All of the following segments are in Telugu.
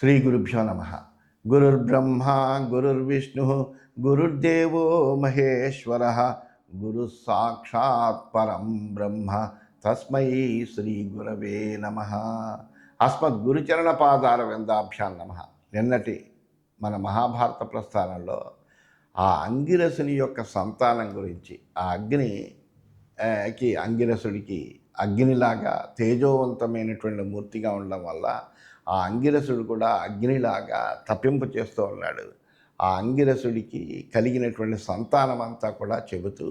శ్రీ గురుభ్యో నమ. గురుర్బ్రహ్మ గురుర్విష్ణు గురుర్దేవో మహేశ్వర గురు సాక్షాత్ పరం బ్రహ్మ తస్మై శ్రీ గురవే నమ. అస్మద్ గురుచరణ పాదార విందాభ్యాం నమ. నిన్నటి మన మహాభారత ప్రస్థానంలో ఆ అంగిరసుని యొక్క సంతానం గురించి, ఆ అంగిరసుడికి అగ్నిలాగా తేజోవంతమైనటువంటి మూర్తిగా ఉండడం వల్ల ఆ అంగిరసుడు కూడా అగ్నిలాగా తప్పింపు చేస్తూ ఉన్నాడు. ఆ అంగిరసుడికి కలిగినటువంటి సంతానం అంతా కూడా చెబుతూ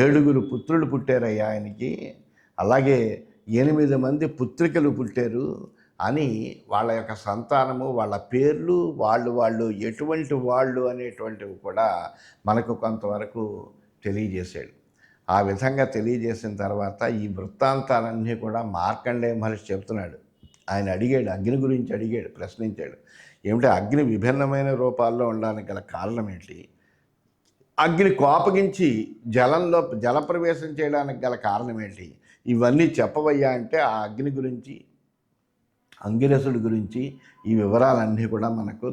7 పుత్రులు పుట్టారయ్యా ఆయనకి, అలాగే 8 మంది పుత్రికలు పుట్టారు అని వాళ్ళ యొక్క సంతానము, వాళ్ళ పేర్లు, వాళ్ళు ఎటువంటి వాళ్ళు అనేటువంటివి కూడా మనకు కొంతవరకు తెలియజేశాడు. ఆ విధంగా తెలియజేసిన తర్వాత ఈ వృత్తాంతాలన్నీ కూడా మార్కండేయ మహర్షి చెబుతున్నాడు. ఆయన అడిగాడు, అగ్ని గురించి అడిగాడు, ప్రశ్నించాడు. ఏమిటి అగ్ని విభిన్నమైన రూపాల్లో ఉండడానికి గల కారణం ఏంటి? అగ్ని కోపగించి జలప్రవేశం చేయడానికి గల కారణం ఏంటి? ఇవన్నీ చెప్పవయ్యా అంటే ఆ అగ్ని గురించి, అంగిరసుడి గురించి ఈ వివరాలన్నీ కూడా మనకు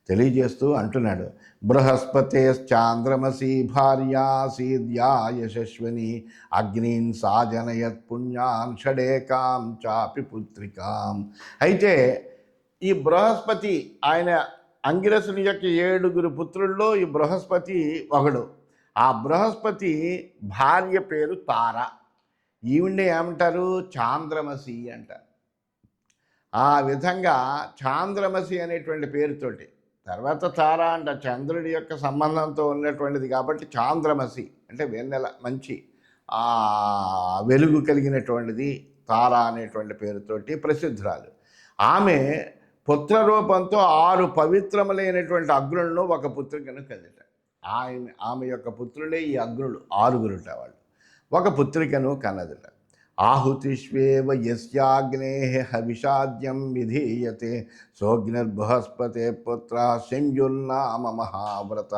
తెలియజేస్తూ అంటున్నాడు. బృహస్పతేశ్చాంద్రమసి భార్యాసీద్యా యశస్విని అగ్నిన్ సాజనయత్ పుణ్యాన్ షడేకాం చాపి పుత్రికాం. అయితే ఈ బృహస్పతి, ఆయన అంగిరసుని యొక్క 7 పుత్రుల్లో ఈ బృహస్పతి ఒకడు. ఆ బృహస్పతి భార్య పేరు తార. ఈవిడ్ని ఏమంటారు? చాంద్రమసి అంటారు. ఆ విధంగా చాంద్రమసి అనేటువంటి పేరుతోటి, తర్వాత తార అంట చంద్రుడి యొక్క సంబంధంతో ఉన్నటువంటిది కాబట్టి చాంద్రమసి అంటే వెన్నెల, మంచి వెలుగు కలిగినటువంటిది తార అనేటువంటి పేరుతోటి ప్రసిద్ధురాలు. ఆమె పుత్రరూపంతో 6 పవిత్రములైనటువంటి అగ్నులను ఒక పుత్రికను కదిట. ఆమె యొక్క పుత్రులే ఈ అగ్నులు 6 వాళ్ళు. ఒక పుత్రికను కన్నదిట. ఆహుతిష్వేవ యస్యాగ్నే హవిషాద్యం విధీయతే సోగ్నిర్బృహస్పతే పుత్ర శంయుర్నామ మహావ్రత.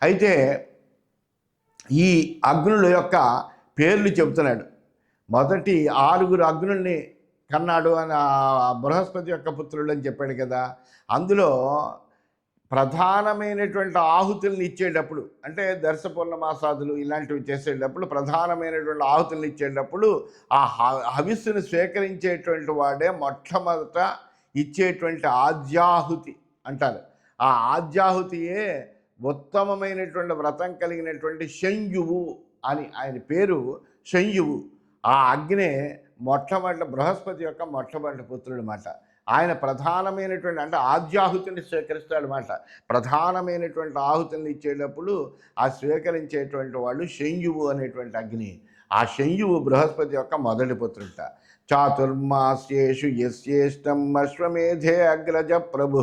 అయితే ఈ అగ్నుల యొక్క పేర్లు చెబుతున్నాడు. మొదటి 6 అగ్నుల్ని కన్నాడు అని బృహస్పతి యొక్క పుత్రుడు అని చెప్పాడు కదా. అందులో ప్రధానమైనటువంటి ఆహుతుల్ని ఇచ్చేటప్పుడు, అంటే దర్శ పూర్ణమాసాదులు ఇలాంటివి చేసేటప్పుడు ప్రధానమైనటువంటి ఆహుతుల్ని ఇచ్చేటప్పుడు ఆ హవిస్సును స్వీకరించేటువంటి వాడే మొట్టమొదట ఇచ్చేటువంటి ఆజ్యాహుతి అంటారు. ఆ ఆజ్యాహుతియే ఉత్తమమైనటువంటి వ్రతం కలిగినటువంటి శంయువు అని ఆయన పేరు. శంయువు ఆ అగ్నే బృహస్పతి యొక్క మొట్టమొదటి పుత్రుడు మాట. ఆయన ప్రధానమైనటువంటి, అంటే ఆజ్యాహుతిని స్వీకరిస్తాడనమాట. ప్రధానమైనటువంటి ఆహుతిని ఇచ్చేటప్పుడు ఆ స్వీకరించేటువంటి వాళ్ళు శంయువు అనేటువంటి అగ్ని. ఆ శంయువు బృహస్పతి యొక్క మొదటి పుత్రుట. చాతుర్మాస్యేషు యస్యేష్టం అశ్వమేధే అగ్రజ ప్రభు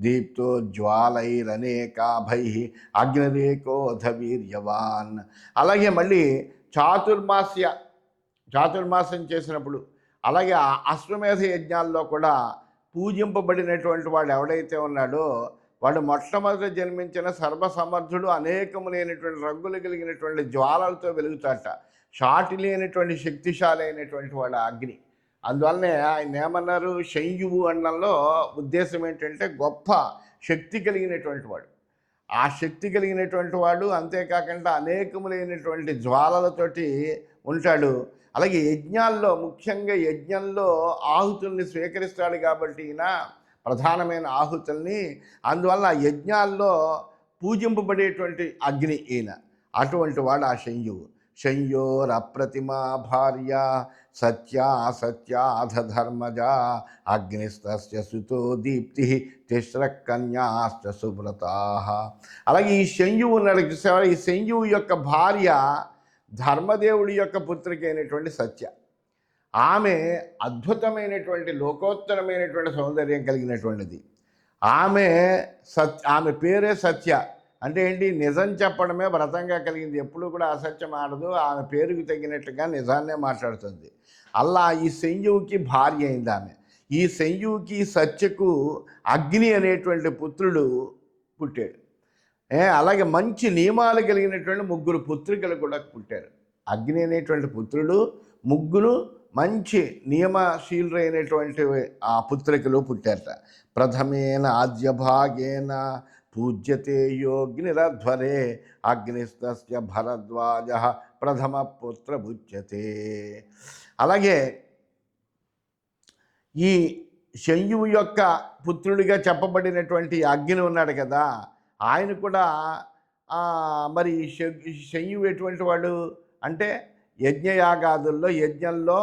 దీప్తో జ్వాలైరనేకాభై అగ్నిరేకోధ వీర్యవాన్. అలాగే మళ్ళీ చాతుర్మాసం చేసినప్పుడు, అలాగే అశ్వమేధ యజ్ఞాల్లో కూడా పూజింపబడినటువంటి వాడు ఎవడైతే ఉన్నాడో వాడు మొట్టమొదటి జన్మించిన సర్వసమర్థుడు, అనేకములైనటువంటి రంగులు కలిగినటువంటి జ్వాలలతో వెలుగుతాట. సాటి లేనటువంటి శక్తిశాలి అయినటువంటి వాడు అగ్ని. అందువల్లనే ఆయన ఏమన్నారు? శంయువు అనడంలో ఉద్దేశం ఏంటంటే గొప్ప శక్తి కలిగినటువంటి వాడు. ఆ శక్తి కలిగినటువంటి వాడు, అంతేకాకుండా అనేకములైనటువంటి జ్వాలలతోటి ఉంటాడు. అలాగే యజ్ఞాల్లో, ముఖ్యంగా యజ్ఞంలో ఆహుతుల్ని స్వీకరిస్తాడు కాబట్టి ఈయన ప్రధానమైన ఆహుతుల్ని. అందువల్ల యజ్ఞాల్లో పూజింపబడేటువంటి అగ్ని ఈయన. అటువంటి వాడు ఆ శంయువు. శంయోరప్రతిమా భార్య సత్యాధర్మజ అగ్నిస్తస్య సుతో దీప్తి తిస్రకన్యాశ్చ సువ్రతా. అలాగే ఈ శంయువు ఉన్నాడు చూసేవారు. ఈ శంయువు యొక్క భార్య ధర్మదేవుడి యొక్క పుత్రిక అయినటువంటి సత్య. ఆమె అద్భుతమైనటువంటి లోకోత్తరమైనటువంటి సౌందర్యం కలిగినటువంటిది. ఆమె పేరే సత్య. అంటే ఏంటి? నిజం చెప్పడమే వ్రతంగా కలిగింది. ఎప్పుడు కూడా అసత్యం ఆడదు. ఆమె పేరుకు తగినట్టుగా నిజాన్నే మాట్లాడుతుంది. అలా ఈ శంయువుకి భార్య అయింది ఆమె. ఈ శంయువుకి సత్యకు అగ్ని అనేటువంటి పుత్రుడు పుట్టాడు. అలాగే మంచి నియమాలు కలిగినటువంటి 3 పుత్రికలు కూడా పుట్టారు. అగ్ని అనేటువంటి పుత్రుడు, 3 మంచి నియమశీలురైనటువంటి ఆ పుత్రికలు పుట్టారట. ప్రథమేన ఆద్యభాగేన పూజ్యతే యోగ్నిరధ్వరే అగ్నిస్తస్య భరద్వాజ ప్రథమ పుత్ర భుజ్యతే. అలాగే ఈ శంయువు యొక్క పుత్రుడిగా చెప్పబడినటువంటి అగ్ని ఉన్నాడు కదా, ఆయన కూడా మరి శంయువు ఎటువంటి వాడు అంటే యజ్ఞయాగాదుల్లో యజ్ఞంలో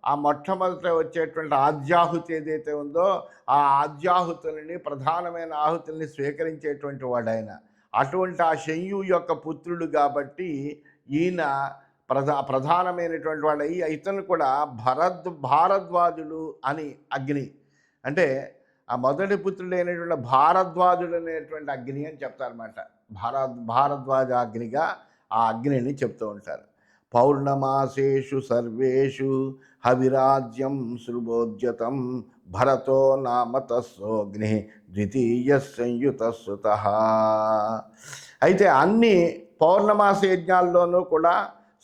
ఆ మొట్టమొదట వచ్చేటువంటి ఆద్యాహుతి ఏదైతే ఉందో ఆ ఆద్యాహుతులని ప్రధానమైన ఆహుతుల్ని స్వీకరించేటువంటి వాడు ఆయన. అటువంటి ఆ శంయువు యొక్క పుత్రుడు కాబట్టి ఈయన ప్రధానమైనటువంటి వాడు. ఇతను కూడా భారద్వాజుడు అని అగ్ని అంటే ఆ మొదటి పుత్రుడైనటువంటి భారద్వాజుడు అనేటువంటి అగ్ని అని చెప్తారన్నమాట. భారద్వాజ అగ్నిగా ఆ అగ్నిని చెప్తూ ఉంటారు. పౌర్ణమాసేషు సర్వేషు హవిరాజ్యం శృభోద్యతం భరతో నామ తస్సోగ్ని ద్వితీయ సంయుత సుత. అయితే అన్ని పౌర్ణమాస యజ్ఞాల్లోనూ కూడా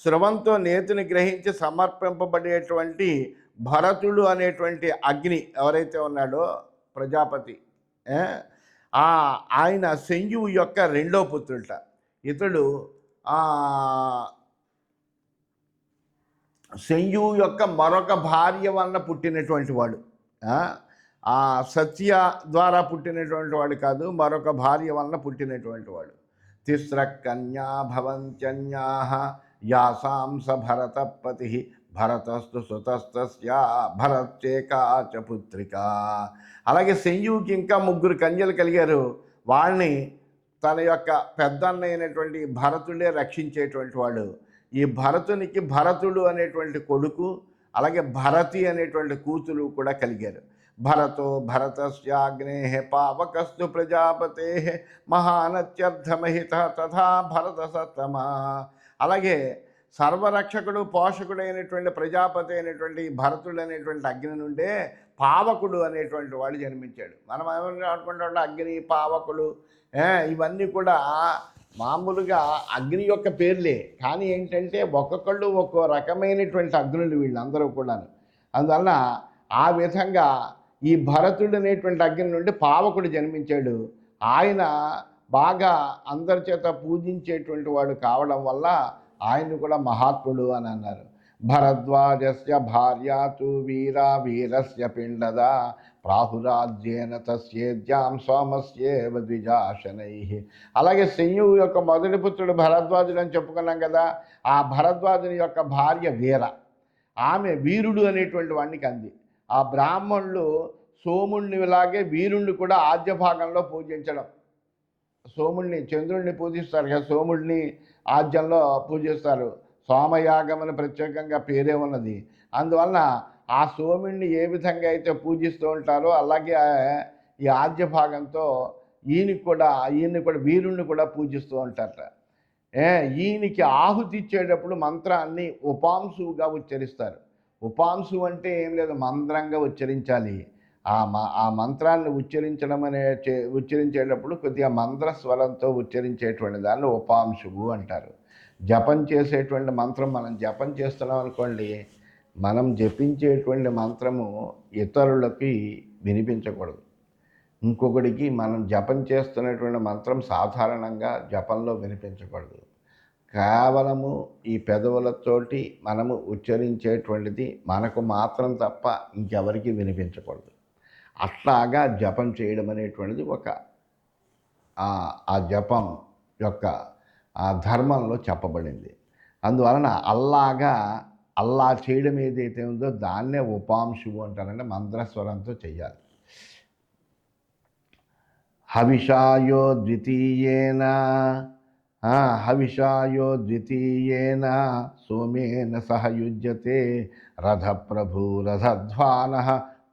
స్రవంతో నేతిని గ్రహించి సమర్పింపబడేటువంటి భరతుడు అనేటువంటి అగ్ని ఎవరైతే ఉన్నాడో ప్రజాపతి, ఆయన శంయువు యొక్క రెండో పుత్రుట. ఇతడు శంయువు యొక్క మరొక భార్య వలన పుట్టినటువంటి వాడు. ఆ సత్య ద్వారా పుట్టినటువంటి వాడు కాదు, మరొక భార్య వలన పుట్టినటువంటి వాడు. తిస్ర కన్యా భవంత్యన్యా యాసాం స భరతపతి భరతస్తు సుతస్తస్య భరత్యేకా చ పుత్రిక. అలాగే శంయువుకి ఇంకా 3 కన్యలు కలిగారు. వాళ్ళని తన యొక్క పెద్దన్న అయినటువంటి భరతుడే రక్షించేటువంటి వాడు. ఈ భరతునికి భరతుడు అనేటువంటి కొడుకు, అలాగే భరతి అనేటువంటి కూతురు కూడా కలిగారు. భరతో భరతస్యాగ్నే పావకస్తు ప్రజాపతే మహానత్యర్థమహిత తథా భరత సత్తమా. అలాగే సర్వరక్షకుడు పోషకుడు అయినటువంటి ప్రజాపతి అయినటువంటి భరతుడు అనేటువంటి అగ్ని నుండే పావకుడు అనేటువంటి వాడు జన్మించాడు. మనం ఏమన్నా అనుకుంటా అగ్ని పావకుడు ఇవన్నీ కూడా మామూలుగా అగ్ని యొక్క పేర్లే, కానీ ఏంటంటే ఒక్కొక్కళ్ళు ఒక్కో రకమైనటువంటి అగ్నులు వీళ్ళందరూ కూడాను. అందువలన ఆ విధంగా ఈ భరతుడు అనేటువంటి అగ్ని నుండి పావకుడు జన్మించాడు. ఆయన బాగా అందరి చేత పూజించేటువంటి వాడు కావడం వల్ల ఆయన కూడా మహాత్ముడు అని అన్నారు. భరద్వాజస్య భార్యాతు వీరస్య పిండద ప్రాహురాజ్యేన తస్యేద్యాం సోమస్యేవ ద్విజాశనై. అలాగే శంయువు యొక్క మొదటి పుత్రుడు భరద్వాజుడు అని చెప్పుకున్నాం కదా. ఆ భరద్వాజుని యొక్క భార్య వీర, ఆమె వీరుడు అనేటువంటి వాడికి అంది. ఆ బ్రాహ్మణులు సోముణ్ణిలాగే వీరుణ్ణి కూడా ఆద్య భాగంలో పూజించడం. సోముణ్ణి చంద్రుణ్ణి పూజిస్తారు కదా, సోముడిని ఆద్యంలో పూజిస్తారు. సోమయాగం అని ప్రత్యేకంగా పేరే ఉన్నది. అందువలన ఆ సోముడిని ఏ విధంగా అయితే పూజిస్తూ ఉంటారో అలాగే ఈ ఆద్య భాగంతో ఈయన్ని కూడా వీరుణ్ణి కూడా పూజిస్తూ ఉంటారట. ఈయనకి ఆహుతి ఇచ్చేటప్పుడు మంత్రాన్ని ఉపాంశువుగా ఉచ్చరిస్తారు. ఉపాంశు అంటే ఏం లేదు, మంత్రంగా ఉచ్చరించాలి. ఆ మంత్రాన్ని ఉచ్చరించేటప్పుడు కొద్దిగా మంత్రస్వరంతో ఉచ్చరించేటువంటి దాన్ని ఉపాంశువు అంటారు. జపం చేసేటువంటి మంత్రం మనం జపం చేస్తున్నాం అనుకోండి, మనం జపించేటువంటి మంత్రము ఇతరులకి వినిపించకూడదు. ఇంకొకటికి మనం జపం చేస్తున్నటువంటి మంత్రం సాధారణంగా జపంలో వినిపించకూడదు. కేవలము ఈ పెదవులతోటి మనము ఉచ్చరించేటువంటిది మనకు మాత్రం తప్ప ఇంకెవరికి వినిపించకూడదు. అట్లాగా జపం చేయడం అనేటువంటిది ఒక ఆ జపం యొక్క ఆ ధర్మంలో చెప్పబడింది. అందువలన అల్లా చేయడం ఏదైతే ఉందో దాన్నే ఉపాంశువు అంటారంటే మంత్రస్వరంతో చెయ్యాలి. హవిషాయో ద్వితీయేన సోమేన సహ యుజ్యతే రథప్రభు రథధ్వాన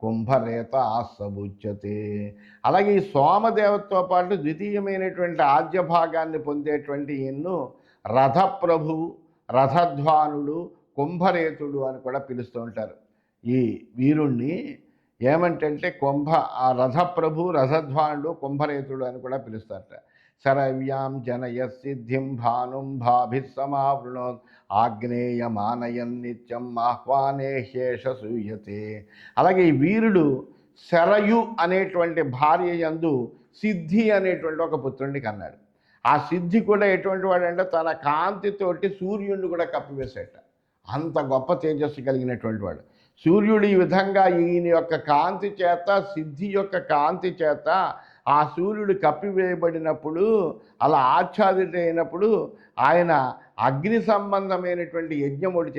కుంభరేత సముచ్యతే. అలాగే ఈ సోమదేవతతో పాటు ద్వితీయమైనటువంటి ఆద్య భాగాన్ని పొందేటువంటి ఈయన్ను రథప్రభు, రథధ్వానుడు, కుంభరేతుడు అని కూడా పిలుస్తూ ఉంటారు. ఈ వీరుణ్ణి ఏమంటే ఆ రథప్రభు, రథధ్వానుడు, కుంభరేతుడు అని కూడా పిలుస్తారట. శరవ్యాం జనయ సిద్ధిం భానుం భాభిస్సమావృణోత్ ఆగ్నేయమానయన్ నిత్యం ఆహ్వానే శేష సూయతే. అలాగే ఈ వీరుడు శరయు అనేటువంటి భార్య యందు సిద్ధి అనేటువంటి ఒక పుత్రుడిని కన్నాడు. ఆ సిద్ధి కూడా ఎటువంటి వాడంటే తన కాంతితోటి సూర్యుడిని కూడా కప్పివేసేట. అంత గొప్ప తేజస్సు కలిగినటువంటి వాడు. సూర్యుడు ఈ విధంగా ఈయన యొక్క కాంతి చేత, సిద్ధి యొక్క కాంతి చేత ఆ సూర్యుడు కప్పివేయబడినప్పుడు, అలా ఆచ్ఛాదితమైనప్పుడు ఆయన అగ్ని సంబంధమైనటువంటి యజ్ఞం ఒకటి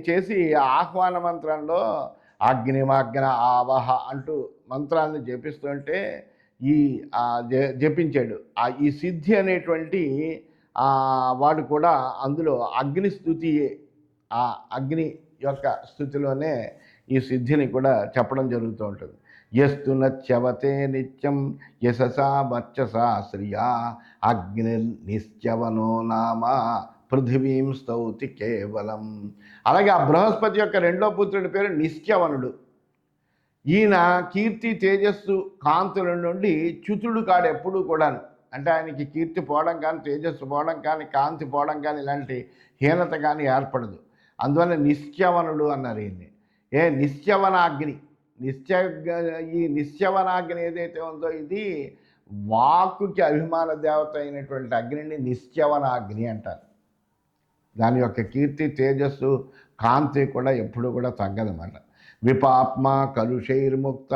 చేసి ఆహ్వాన మంత్రంలో అగ్నిమాగ్న ఆవహ అంటూ మంత్రాలను జపిస్తుంటే జపించాడు. ఈ సిద్ధి అనేటువంటి వాడు కూడా అందులో అగ్ని స్థుతియే, ఆ అగ్ని యొక్క స్థుతిలోనే ఈ సిద్ధిని కూడా చెప్పడం జరుగుతూ ఉంటుంది. యస్తు నచ్యవతే నిత్యం యశసా వర్చసా శ్రియా అగ్నిర్నిశ్చవనో నామ పృథివీం స్తౌతి కేవలం. అలాగే ఆ బృహస్పతి యొక్క రెండో పుత్రుడి పేరు నిశ్చవనుడు. ఈయన కీర్తి తేజస్సు కాంతుల నుండి చ్యుతుడు కాడు ఎప్పుడూ కూడాను. అంటే ఆయనకి కీర్తి పోవడం కానీ, తేజస్సు పోవడం కానీ, కాంతి పోవడం కానీ ఇలాంటి హీనత కానీ ఏర్పడదు. అందువల్ల నిశ్చవనుడు అన్నారు ఈయన్ని. నిశ్చవనాగ్ని. ఈ నిశ్చవనాగ్ని ఏదైతే ఉందో ఇది వాక్కుకి అభిమాన దేవత అయినటువంటి అగ్నిని నిశ్చవనాగ్ని అంటారు. దాని యొక్క కీర్తి తేజస్సు కాంతి కూడా ఎప్పుడు కూడా తగ్గదన్నమాట. విపాప్మా కలుషైర్ముక్త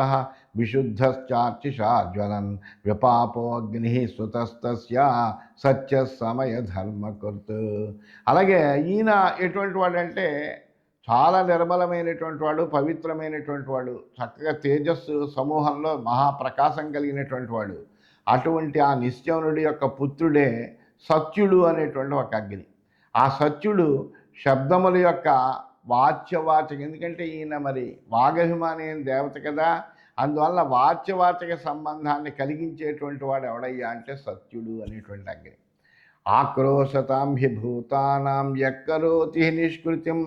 విశుద్ధశ్చార్చిషా జ్వలన్ విపాపో అగ్ని సుతస్తస్య సత్య సమయ ధర్మకృత్. అలాగే ఈయన ఎటువంటి వాడంటే చాలా నిర్మలమైనటువంటి వాడు, పవిత్రమైనటువంటి వాడు, చక్కగా తేజస్సు సమూహంలో మహాప్రకాశం కలిగినటువంటి వాడు. అటువంటి ఆ నిశ్చవనుడి యొక్క పుత్రుడే సత్యుడు అనేటువంటి ఒక అగ్ని. ఆ సత్యుడు శబ్దముల యొక్క వాచ్యవాచక, ఎందుకంటే ఈయన మరి వాగభిమాని దేవత కదా, అందువల్ల వాచ్యవాచక సంబంధాన్ని కలిగించేటువంటి వాడు ఎవడయ్యా అంటే సత్యుడు అనేటువంటి అగ్ని. ఆక్రోశతాం హి భూతానాం యక్కరోతి నిష్కృతిం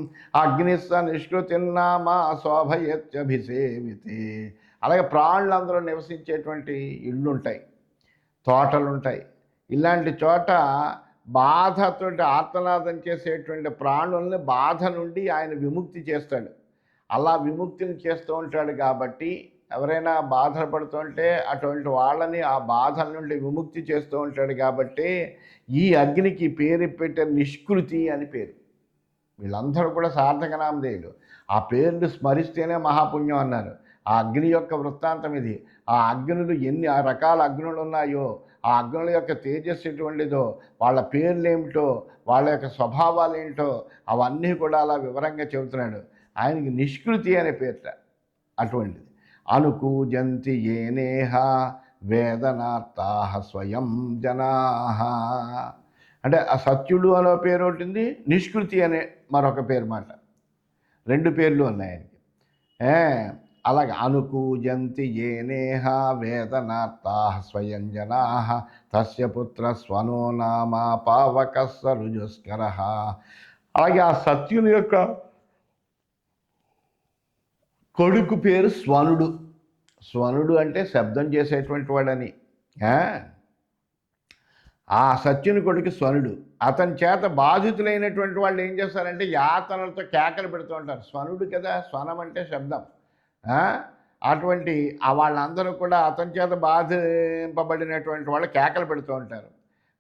అగ్నిస్స నిష్కృతిన్నామా శోభయత్యభిసేవితే. అలాగే ప్రాణులందరూ నివసించేటువంటి ఇళ్ళుంటాయి, తోటలుంటాయి. ఇలాంటి చోట బాధతోటి ఆర్తనాదం చేసేటువంటి ప్రాణుల్ని బాధ నుండి ఆయన విముక్తి చేస్తాడు. అలా విముక్తిని చేస్తూ ఉంటాడు కాబట్టి ఎవరైనా బాధపడుతుంటే అటువంటి వాళ్ళని ఆ బాధల నుండి విముక్తి చేస్తూ ఉంటాడు కాబట్టి ఈ అగ్నికి పేరు పెట్టే నిష్కృతి అని పేరు. వీళ్ళందరూ కూడా సార్థక నామధేయులు. ఆ పేరును స్మరిస్తేనే మహాపుణ్యం అన్నారు. ఆ అగ్ని యొక్క వృత్తాంతం ఇది. ఆ అగ్నులు ఎన్ని రకాల అగ్నులు ఉన్నాయో, ఆ అగ్నుల యొక్క తేజస్సు ఎటువంటిదో, వాళ్ళ పేర్లు ఏమిటో, వాళ్ళ యొక్క స్వభావాలు ఏంటో అవన్నీ కూడా అలా వివరంగా చెబుతున్నాడు. ఆయనకి నిష్కృతి అనే పేరుట అటువంటిది. అనుకూజంతి ఏనేహ వేదనార్థాః స్వయం జనాః. అంటే ఆ సత్యుడు అనే పేరు ఉంటుంది, నిష్కృతి అనే మరొక పేరు మాట. రెండు పేర్లు ఉన్నాయి ఆయనకి. అలాగే అనుకూజంతి ఏనేహ వేదనార్థాః స్వయం జనాః తస్య పుత్ర స్వనో నామ పావకస్స రుజుస్కరః. అలాగే ఆ సత్యుని యొక్క కొడుకు పేరు స్వనుడు. స్వనుడు అంటే శబ్దం చేసేటువంటి వాడని. ఆ సత్యుని కొడుకు స్వనుడు. అతని చేత బాధితులైనటువంటి వాళ్ళు ఏం చేస్తారంటే యాతనలతో కేకలు పెడుతూ ఉంటారు. స్వనుడు కదా, స్వనం అంటే శబ్దం. అటువంటి వాళ్ళందరూ కూడా అతని చేత బాధింపబడినటువంటి వాళ్ళు కేకలు పెడుతూ ఉంటారు.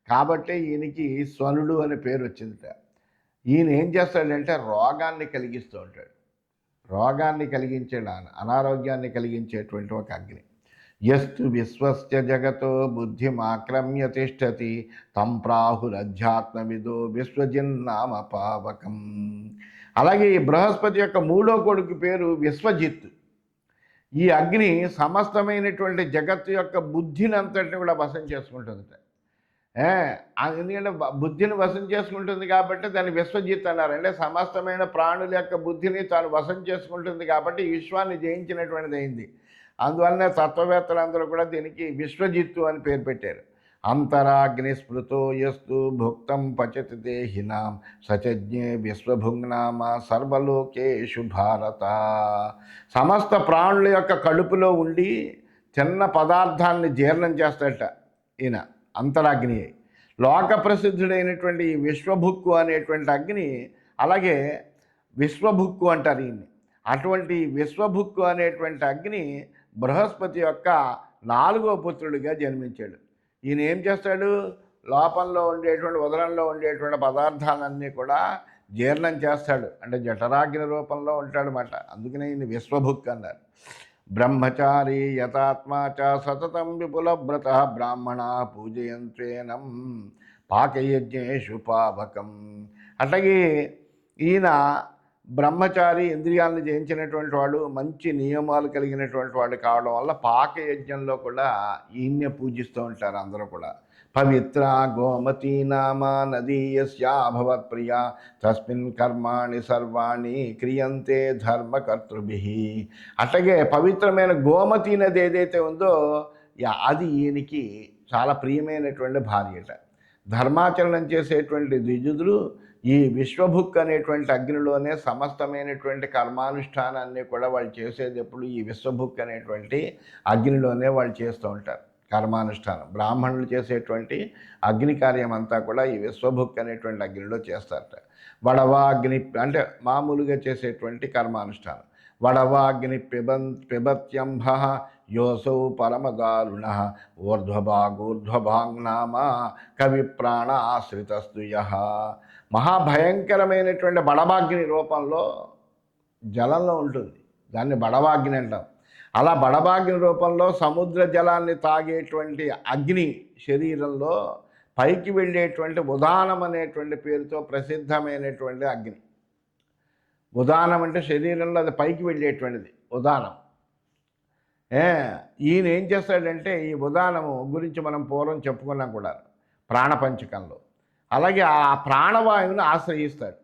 కాబట్టి ఈయనకి స్వనుడు అనే పేరు వచ్చిందిట. ఈయన ఏం చేస్తాడంటే రోగాన్ని కలిగిస్తూ ఉంటాడు. రోగాన్ని కలిగించేడాను, అనారోగ్యాన్ని కలిగించేటువంటి ఒక అగ్ని. యస్తు విశ్వస్య జగతో బుద్ధిమాక్రమ్య తిష్టతి తం ప్రాహురధ్యాత్మవిదో విశ్వజిన్నామ పావకం. అలాగే ఈ బృహస్పతి యొక్క మూడో కొడుకు పేరు విశ్వజిత్తు. ఈ అగ్ని సమస్తమైనటువంటి జగత్తు యొక్క బుద్ధిని అంతటిని కూడా వశం చేసుకుంటుందిట. ఎందుకంటే బుద్ధిని వశం చేసుకుంటుంది కాబట్టి దాన్ని విశ్వజిత్ అన్నారు. అంటే సమస్తమైన ప్రాణుల యొక్క బుద్ధిని తాను వశం చేసుకుంటుంది కాబట్టి ఈ విశ్వాన్ని జయించినటువంటిది అయింది. అందువల్లనే తత్వవేత్తలందరూ కూడా దీనికి విశ్వజిత్తు అని పేరు పెట్టారు. అంతరాగ్ని స్మృతో యస్తు భుక్తం పచతి దేహినాం సచజ్ఞే విశ్వభుంగ్నామ సర్వలోకేషు భారత. సమస్త ప్రాణుల యొక్క కడుపులో ఉండి చిన్న పదార్థాన్ని జీర్ణం చేస్తాడట. ఈయన అంతరాగ్ని. లోక ప్రసిద్ధుడైనటువంటి ఈ విశ్వభుక్కు అనేటువంటి అగ్ని, అలాగే విశ్వభుక్కు అంటారు ఈయన్ని. అటువంటి విశ్వభుక్కు అనేటువంటి అగ్ని బృహస్పతి యొక్క 4వ పుత్రుడిగా జన్మించాడు. ఈయన ఏం చేస్తాడు? లోపంలో ఉండేటువంటి ఉదరంలో ఉండేటువంటి పదార్థాలన్నీ కూడా జీర్ణం చేస్తాడు. అంటే జఠరాగ్ని రూపంలో ఉంటాడనమాట. అందుకనే ఈయన విశ్వభుక్ అన్నారు. బ్రహ్మచారి యథాత్మా చ సతతం విపులవ్రత బ్రాహ్మణ పూజయంత్రేనం పాకయజ్ఞేషు పావకం. అట్లాగే ఈయన బ్రహ్మచారి, ఇంద్రియాలను జయించినటువంటి వాడు, మంచి నియమాలు కలిగినటువంటి వాడు కావడం వల్ల పాకయజ్ఞంలో కూడా ఈయన్నే పూజిస్తూ ఉంటారు అందరూ కూడా. పవిత్ర గోమతీ నామ నదీయస్యాభవత్ ప్రియ తస్మిన్ కర్మాణి సర్వాణి క్రియంతే ధర్మకర్తృభిః. అట్లాగే పవిత్రమైన గోమతీ నది ఏదైతే ఉందో అది ఈయనకి చాలా ప్రియమైనటువంటి భార్యట. ధర్మాచరణం చేసేటువంటి ద్విజుదులు ఈ విశ్వభుక్ అనేటువంటి అగ్నిలోనే సమస్తమైనటువంటి కర్మానుష్ఠానాన్ని కూడా వాళ్ళు చేసేది ఎప్పుడు ఈ విశ్వభుక్ అనేటువంటి అగ్నిలోనే వాళ్ళు చేస్తూ ఉంటారు కర్మానుష్ఠానం. బ్రాహ్మణులు చేసేటువంటి అగ్ని కార్యం అంతా కూడా ఈ విశ్వభుక్ అనేటువంటి అగ్నిలో చేస్తారట. వడవాగ్ని అంటే మామూలుగా చేసేటువంటి కర్మానుష్ఠానం. వడవాగ్ని పిబత్యంభ యోసౌ పరమదారుణ ఊర్ధ్వభాగూర్ధ్వభాంగ్నామ కవి ప్రాణ ఆశ్రితస్తు యః. మహాభయంకరమైనటువంటి బడవాగ్ని రూపంలో జలంలో ఉంటుంది. దాన్ని బడవాగ్ని అంటాం. అలా బడవాగ్ని రూపంలో సముద్ర జలాన్ని తాగేటువంటి అగ్ని శరీరంలో పైకి వెళ్ళేటువంటి ఉదానం అనేటువంటి పేరుతో ప్రసిద్ధమైనటువంటి అగ్ని. ఉదానం అంటే శరీరంలో అది పైకి వెళ్ళేటువంటిది ఉదానం. ఈయన ఏం చేస్తాడంటే ఈ ఉదానము గురించి మనం పూర్వం చెప్పుకున్నాం కూడా ప్రాణపంచకంలో. అలాగే ఆ ప్రాణవాయువుని ఆశ్రయిస్తాడు.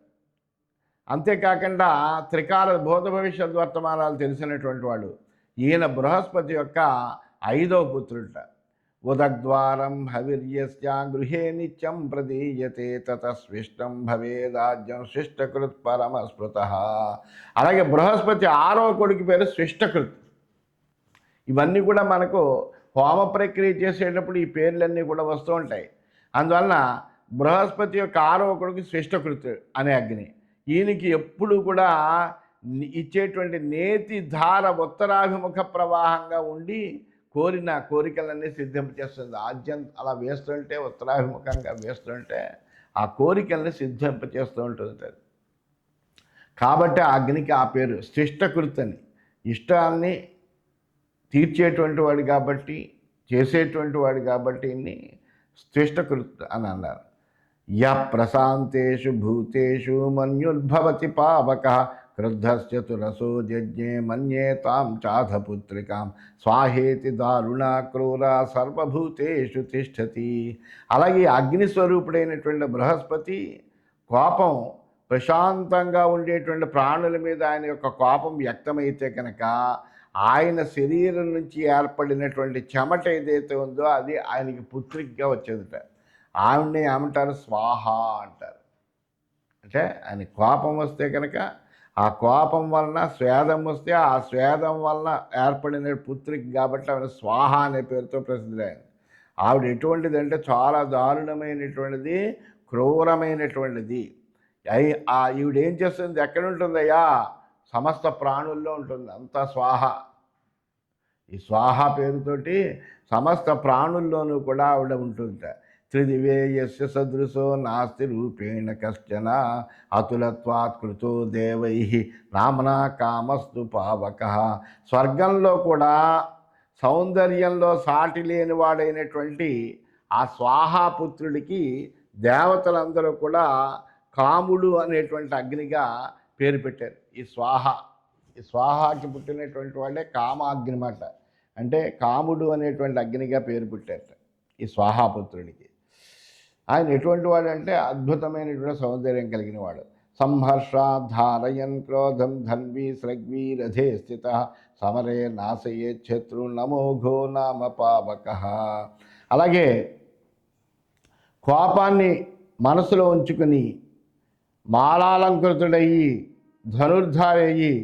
అంతేకాకుండా త్రికాల భూత భవిష్యత్ వర్తమానాలు తెలిసినటువంటి వాడు. ఈయన బృహస్పతి యొక్క 5వ పుత్రుట. ఉదగ్ద్వారం హవిర్యస్య గృహే నిత్యం ప్రదీయతే తతస్విష్టం భవేదాజ్యం శిష్టకృత్ పరమస్మృతః. అలాగే బృహస్పతి 6వ కొడుకు పేరు శిష్టకృత్. ఇవన్నీ కూడా మనకు హోమ ప్రక్రియ చేసేటప్పుడు ఈ పేర్లన్నీ కూడా వస్తూ ఉంటాయి. అందువలన బృహస్పతి యొక్క 6వ కొడుకు శిష్టకృత్ అనే అగ్ని. ఈయనకి ఎప్పుడు కూడా ఇచ్చేటువంటి నేతి ధార ఉత్తరాభిముఖ ప్రవాహంగా ఉండి కోరిన కోరికలన్నీ సిద్ధింపచేస్తుంది. ఆజ్యం అలా వేస్తుంటే ఉత్తరాభిముఖంగా వేస్తుంటే ఆ కోరికల్ని సిద్ధింపచేస్తూ ఉంటుంది. కాబట్టి ఆ అగ్నికి ఆ పేరు శిష్టకృత్ అని. ఇష్టాన్ని తీర్చేటువంటి వాడు కాబట్టి, చేసేటువంటి వాడు కాబట్టి ఇన్ని శిష్టకృత్ అని అన్నారు. ప్రశాంతేషు భూతేషు మన్యుద్భవతి పావక క్రుద్ధశ్చతురసో యజ్ఞే మన్యేతాం చాధపుత్రికాం స్వాహేతి దారుణ క్రూర సర్వభూతేషు తిష్టతి. అలాగే అగ్నిస్వరూపుడైనటువంటి బృహస్పతి కోపం ప్రశాంతంగా ఉండేటువంటి ప్రాణుల మీద ఆయన యొక్క కోపం వ్యక్తమైతే కనుక ఆయన శరీరం నుంచి ఏర్పడినటువంటి చెమట ఏదైతే ఉందో అది ఆయనకి పుత్రికగా వచ్చేదిట. ఆవిడని ఏమంటారు? స్వాహ అంటారు. అంటే ఆయన కోపం వస్తే కనుక ఆ కోపం వలన స్వేదం వస్తే ఆ స్వేదం వలన ఏర్పడిన పుత్రిక కాబట్టి ఆవిడ స్వాహ అనే పేరుతో ప్రసిద్ధులైంది. ఆవిడ ఎటువంటిది అంటే చాలా దారుణమైనటువంటిది, క్రూరమైనటువంటిది. ఈవిడ ఏం చేస్తుంది? ఎక్కడ ఉంటుందయ్యా? సమస్త ప్రాణుల్లో ఉంటుంది. అంతా స్వాహ. ఈ స్వాహ పేరుతోటి సమస్త ప్రాణుల్లోనూ కూడా ఆవిడ ఉంటుంది. త్రిదివే యస్య సదృశో నాస్తి రూపేణ కశ్చన అతులత్వాత్ కృతో దేవై నామనా కామస్తు పావక. స్వర్గంలో కూడా సౌందర్యంలో సాటి లేని వాడైనటువంటి ఆ స్వాహాపుత్రుడికి దేవతలందరూ కూడా కాముడు అనేటువంటి అగ్నిగా పేరు పెట్టారు. ఈ స్వాహాకి పుట్టినటువంటి వాళ్ళే కామాగ్ని మాట. అంటే కాముడు అనేటువంటి అగ్నిగా పేరు పెట్టారు ఈ స్వాహాపుత్రుడికి. ఆయన ఎటువంటి వాడు అంటే అద్భుతమైనటువంటి సౌందర్యం కలిగిన వాడు. సంహర్షాధారయన్ క్రోధం ధన్వీ స్రగ్వీ రథే స్థిత సమరే నాశయే శత్రు నమోఘో నామ పావక. అలాగే కోపాన్ని మనసులో ఉంచుకుని మాలాలంకృతుడయ్యి ధనుర్ధారయ్యి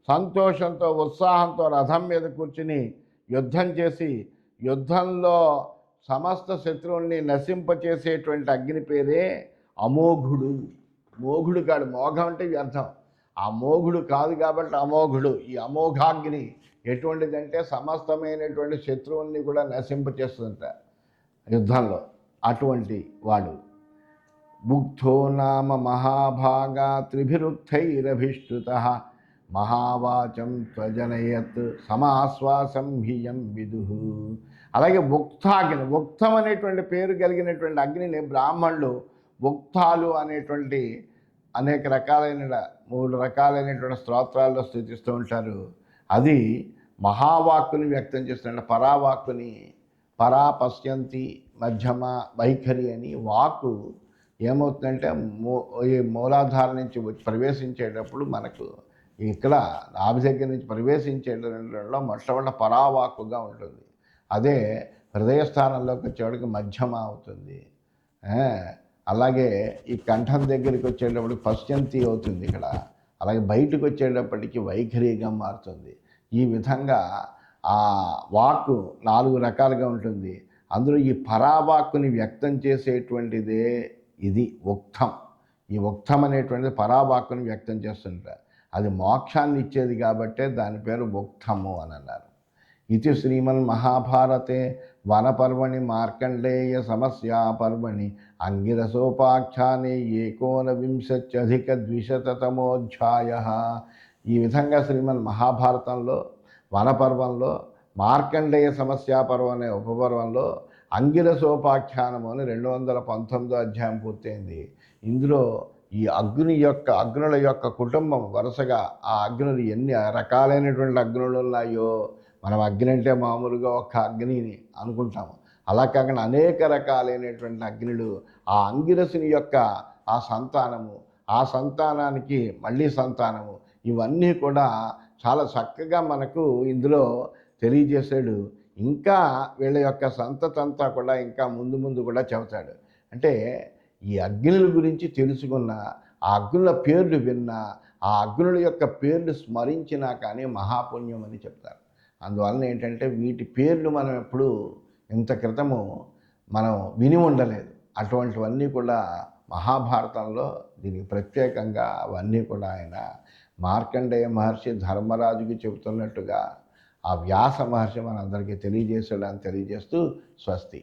సంతోషంతో ఉత్సాహంతో రథం మీద కూర్చుని యుద్ధం చేసి యుద్ధంలో సమస్త శత్రువుల్ని నశింపచేసేటువంటి అగ్ని పేరే అమోఘుడు. మోఘుడు కాడు, మోఘం అంటే వ్యర్థం. ఆ మోఘుడు కాదు కాబట్టి అమోఘుడు. ఈ అమోఘాగ్ని ఎటువంటిదంటే సమస్తమైనటువంటి శత్రువుల్ని కూడా నశింపచేస్తుంట యుద్ధంలో. అటువంటి వాడు. ముగ్ధో నామ మహాభాగా త్రిభిరుక్తైరభిష్టుత మహావాచం త్వజనయత్ సమాశ్వాసం హియం విదుహు. అలాగే ముక్తాగ్ని, ముక్తం అనేటువంటి పేరు కలిగినటువంటి అగ్నిని బ్రాహ్మణులు ముక్తాలు అనేటువంటి అనేక రకాలైన 3 రకాలైనటువంటి స్తోత్రాల్లో స్థుతిస్తూ ఉంటారు. అది మహావాక్కుని వ్యక్తం చేస్తున్న పరావాక్కుని, పరా పశ్యంతి మధ్యమ వైఖరి అని వాక్కు ఏమవుతుందంటే ఈ మూలాధార నుంచి ప్రవేశించేటప్పుడు మనకు ఇక్కడ నాభి దగ్గర నుంచి ప్రవేశించేటలో మొట్టమొదటి పరావాక్కుగా ఉంటుంది. అదే హృదయస్థానంలోకి వచ్చేవాడికి మధ్యమ అవుతుంది. అలాగే ఈ కంఠం దగ్గరికి వచ్చేటప్పటికి పశ్యంతి అవుతుంది ఇక్కడ. అలాగే బయటకు వచ్చేటప్పటికి వైఖరిగా మారుతుంది. ఈ విధంగా ఆ వాక్కు 4 రకాలుగా ఉంటుంది. అందులో ఈ పరావాక్కుని వ్యక్తం చేసేటువంటిదే ఇది ఉక్తం. ఈ ఉక్తం అనేటువంటిది పరావాక్కుని వ్యక్తం చేస్తుంటారు. అది మోక్షాన్ని ఇచ్చేది కాబట్టే దాని పేరు ఉక్తము అని అన్నారు. ఇది శ్రీమన్ మహాభారతే వనపర్వణి మార్కండేయ సమస్యా పర్వణి అంగిరసోపాఖ్యానే 19+200తమోధ్యాయ. ఈ విధంగా శ్రీమన్ మహాభారతంలో వనపర్వంలో మార్కండేయ సమస్యా పర్వం అనే ఉపపర్వంలో అంగిరసోపాఖ్యానము అని 219వ అధ్యాయం పూర్తయింది. ఇందులో ఈ అగ్నుల యొక్క కుటుంబం వరుసగా ఆ అగ్నులు ఎన్ని రకాలైనటువంటి అగ్నులు ఉన్నాయో, మనం అగ్ని అంటే మామూలుగా ఒక అగ్నిని అనుకుంటాము. అలా కాకుండా అనేక రకాలైనటువంటి అగ్నులు, ఆ అంగిరసుని యొక్క ఆ సంతానము, ఆ సంతానానికి మళ్ళీ సంతానము, ఇవన్నీ కూడా చాలా చక్కగా మనకు ఇందులో తెలియజేశాడు. ఇంకా వీళ్ళ యొక్క సంతతంతా కూడా ఇంకా ముందు కూడా చెబుతాడు. అంటే ఈ అగ్నుల గురించి తెలుసుకున్న, ఆ అగ్నుల పేర్లు విన్నా, ఆ అగ్నుల యొక్క పేర్లు స్మరించినా కానీ మహాపుణ్యం అని చెప్తారు. అందువలన ఏంటంటే వీటి పేర్లు మనం ఎప్పుడు ఇంత క్రితము మనం విని ఉండలేదు. అటువంటివన్నీ కూడా మహాభారతంలో దీనికి ప్రత్యేకంగా అవన్నీ కూడా ఆయన మార్కండేయ మహర్షి ధర్మరాజుకి చెబుతున్నట్టుగా ఆ వ్యాస మహర్షి మనందరికీ తెలియజేసాడని తెలియజేస్తూ స్వస్తి.